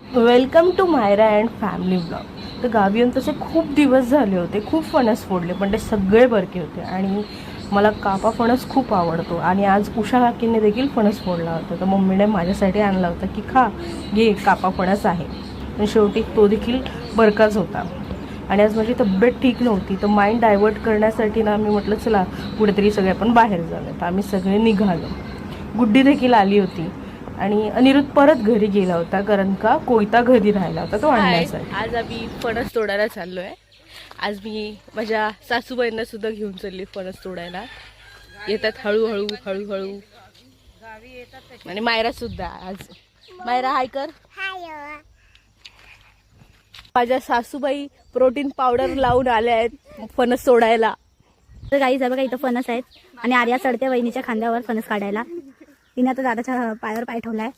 Welcome to Myra and family blog. तर गावी येऊन तसे खूप दिवस झाले होते, खूप फणस फोडले, पण ते सगळे बरके होते. आणि मला कापा फणस खूप आवडतो. आणि आज उषा काकीने देखील फणस फोडला होता. तर मम्मीने माझ्यासाठी आणला होता की खा, घे, कापा फणस आहे. पण शेवटी तो देखील बरकाच होता. आणि आज माझी तब्येत ठीक नव्हती, तर माइंड डायवर्ट करण्यासाठी ना मी म्हटलं चला कुठेतरी सगळे आपण बाहेर जाऊया. तर आम्ही सगळे निघालो. गुड्डी देखील आली होती. आणि अनिरुद्ध परत घरी गेला होता, कारण का कोयता घरी राहिला होता तो आणण्यासाठी. आज आम्ही फणस तोडायला चाललो आहे. आज मी माझ्या सासूबाईंना सुद्धा घेऊन चालली फणस तोडायला. येतात हळूहळू हळूहळू. आणि मायरा सुद्धा. आज मायरा हाय कर. माझ्या सासूबाई प्रोटीन पावडर लावून आल्या आहेत फणस तोडायला. तर गाईज बघा इथं फणस आहेत आणि आर्या चढते वहिनीच्या खांद्यावर फणस काढायला. तिने आता दादाच्या पायावर पाय ठेवलाय.